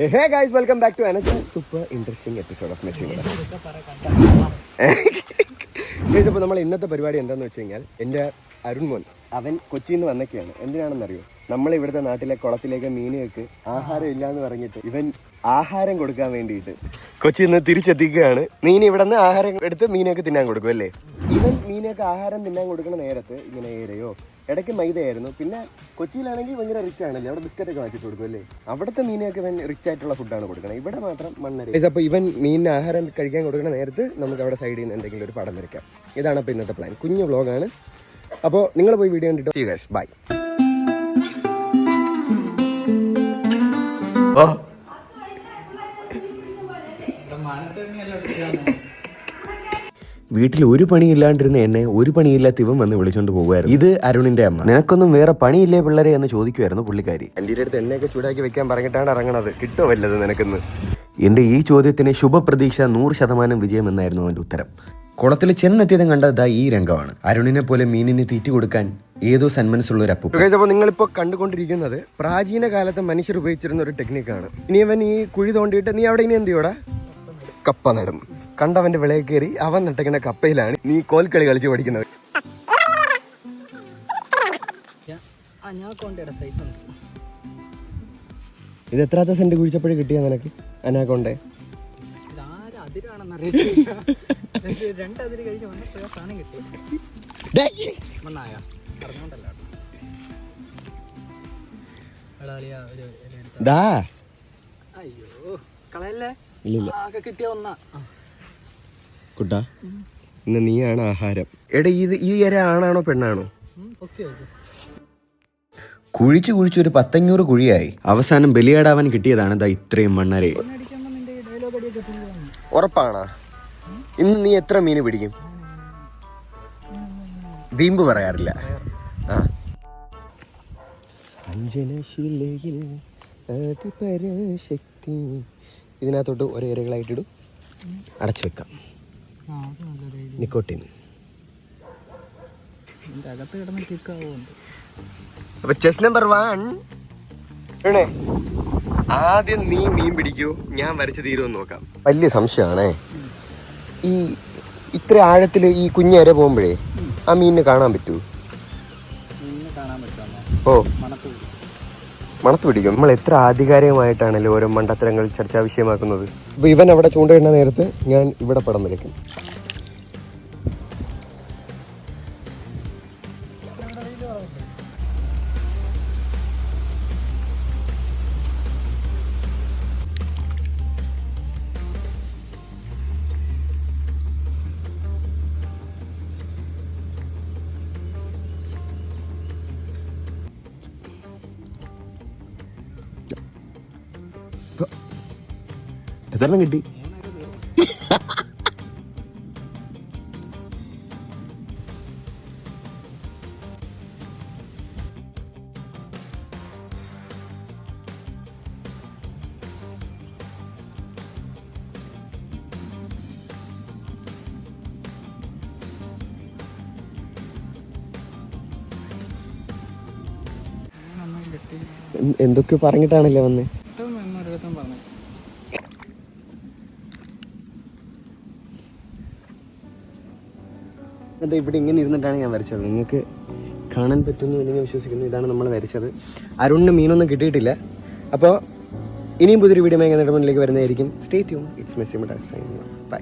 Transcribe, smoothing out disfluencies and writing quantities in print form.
Hey guys, welcome back to another super interesting episode of Messi. അപ്പോൾ നമ്മൾ ഇന്നത്തെ പരിപാടി എന്താണെന്ന് വെച്ച് കഴിഞ്ഞാൽ എൻ്റെ അരുൺ മോൻ അവൻ കൊച്ചിയിൽ നിന്ന് വന്നൊക്കെയാണ്. എന്തിനാണെന്നറിയോ? നമ്മൾ ഇവിടുത്തെ നാട്ടിലെ കുളത്തിലേക്ക് മീനുകൾക്ക് ആഹാരം ഇല്ലയെന്ന് പറഞ്ഞിട്ട് ഇവൻ ആഹാരം കൊടുക്കാൻ വേണ്ടിയിട്ട് കൊച്ചിയിൽ നിന്ന് തിരിച്ചെത്തിക്കുകയാണ്. മീൻ ഇവിടെ നിന്ന് ആഹാരം എടുത്ത് മീനൊക്കെ തിന്നാൻ കൊടുക്കും അല്ലേ? ഇവൻ മീനൊക്കെ ആഹാരം തിന്നാൻ കൊടുക്കുന്ന നേരത്ത് ഇങ്ങനെ ഏരയോ ഇടയ്ക്ക് മൈദയായിരുന്നു. പിന്നെ കൊച്ചിയിലാണെങ്കിൽ ഭയങ്കര റിച്ച് ആണല്ലേ, അവിടെ ബിസ്ക്കറ്റൊക്കെ വാങ്ങിച്ചിട്ട് കൊടുക്കും അല്ലേ? അവിടുത്തെ മീനൊക്കെ ഇവൻ റിച്ച് ആയിട്ടുള്ള ഫുഡാണ് കൊടുക്കണം. ഇവിടെ മാത്രം മണ്ണര. അപ്പോൾ ഇവൻ മീനിന് ആഹാരം കഴിക്കാൻ കൊടുക്കുന്ന നേരത്ത് നമുക്ക് അവിടെ സൈഡിൽ നിന്ന് എന്തെങ്കിലും ഒരു പടം വരയ്ക്കാം. ഇതാണ് അപ്പോൾ ഇന്നത്തെ പ്ലാൻ. കുഞ്ഞു വ്ളോഗാണ്. അപ്പോൾ നിങ്ങൾ പോയി വീഡിയോ കണ്ടിട്ട് see you guys. Bye. വീട്ടിൽ ഒരു പണിയില്ലാണ്ടിരുന്ന എന്നെ ഒരു പണിയില്ലാത്ത ഇവൻ വന്ന് വിളിച്ചോണ്ട് പോകുമായിരുന്നു. ഇത് അരുണിന്റെ അമ്മ. നിനക്കൊന്നും വേറെ പണിയില്ലേ പിള്ളേരെ എന്ന് ചോദിക്കുമായിരുന്നു പുള്ളിക്കാരി. എൻ്റെ അടുത്ത് എണ്ണയൊക്കെ ചൂടാക്കി വെക്കാൻ പറഞ്ഞിട്ടാണ് ഇറങ്ങണത്. കിട്ടോ വല്ലത് നിനക്കെന്ന്? എൻ്റെ ഈ ചോദ്യത്തിന് ശുഭപ്രതീക്ഷ 100% വിജയം എന്നായിരുന്നു അവൻ്റെ ഉത്തരം. കുളത്തിൽ ചെന്നെത്തിയതും കണ്ടത് ഈ രംഗമാണ്. അരുണിനെ പോലെ മീനിന് തീറ്റി കൊടുക്കാൻ ഏതോ സന്മനസ്സുള്ള ഒരു അപ്പു. അപ്പോൾ നിങ്ങളിപ്പോൾ കണ്ടുകൊണ്ടിരിക്കുന്നത് പ്രാചീന കാലത്ത് മനുഷ്യർ ഉപയോഗിച്ചിരുന്ന ഒരു ടെക്നിക്കാണ്. ഇനി അവൻ ഈ കുഴി തോണ്ടിയിട്ട് നീ അവിടെ ഇനി എന്ത് ചെയ്യോടാ? കപ്പ നടും. കണ്ടവന്റെ വിളയിൽ കയറി അവൻ നട്ടിക്കുന്ന കപ്പയിലാണ് നീ കോൽക്കളി കളിച്ച് പഠിക്കുന്നത്. ഇത് എത്രാത്ത സെന്റ് കുഴിച്ചപ്പോഴും കിട്ടിയാ നിനക്ക് അനാക്കോണ്ടേ? കുട്ടാ, ഇന്ന് നീയാണ് ആഹാരം. എടാ, ഈ ഇര ആണാണോ പെണ്ണാണോ? കുഴിച്ചു കുഴിച്ചൊരു 100 കുഴിയായി. അവസാനം ബലിയാടാവാൻ കിട്ടിയതാണ് ദാ ഇത്രയും മണ്ണരെ. ഉറപ്പാണോ? ഇന്ന് നീ എത്ര മീന് പിടിക്കും? വീമ്പ് പറയാറില്ല. അഞ്ജനശിലയിൽ അതിപരാശക്തി. ഇതിനകത്തോട്ട് ഒരേ ഇരകളായിട്ടിടും, അടച്ചു വെക്കാം. നിക്കോട്ടിൻ. അപ്പൊ ചെസ് നമ്പർ 1 ആദ്യം നീ മീൻ പിടിക്കൂ, ഞാൻ വരച്ച് തീരുമെന്ന് നോക്കാം. വലിയ സംശയമാണേ. ഈ ഇത്ര ആഴത്തിൽ ഈ കുഞ്ഞര പോകുമ്പോഴേ ആ മീനിനെ കാണാൻ പറ്റൂ? ഓ, മണത്ത് പിടിക്കും. നമ്മൾ എത്ര ആധികാരികമായിട്ടാണല്ലോ ഓരോ മണ്ടത്തരങ്ങൾ ചർച്ചാ വിഷയമാക്കുന്നത്. അപ്പൊ ഇവൻ അവിടെ ചൂണ്ടയിടുന്ന നേരത്ത് ഞാൻ ഇവിടെ പടം വരയ്ക്കും. എത്രണ്ണം കിട്ടി? എന്തൊക്കെ പറഞ്ഞിട്ടാണല്ലേ വന്നേ? അത് ഇവിടെ ഇങ്ങനെ ഇരുന്നിട്ടാണ് ഞാൻ വരച്ചത്. നിങ്ങൾക്ക് കാണാൻ പറ്റുന്നു എന്ന് ഞാൻ വിശ്വസിക്കുന്നു. ഇതാണ് നമ്മൾ വരച്ചത്. അരുണിന് മീനൊന്നും കിട്ടിയിട്ടില്ല. അപ്പോൾ ഇനിയും പുതിയൊരു വീഡിയോ മുന്നിലേക്ക് വരുന്നതായിരിക്കും. Stay tune. It's Messi. By.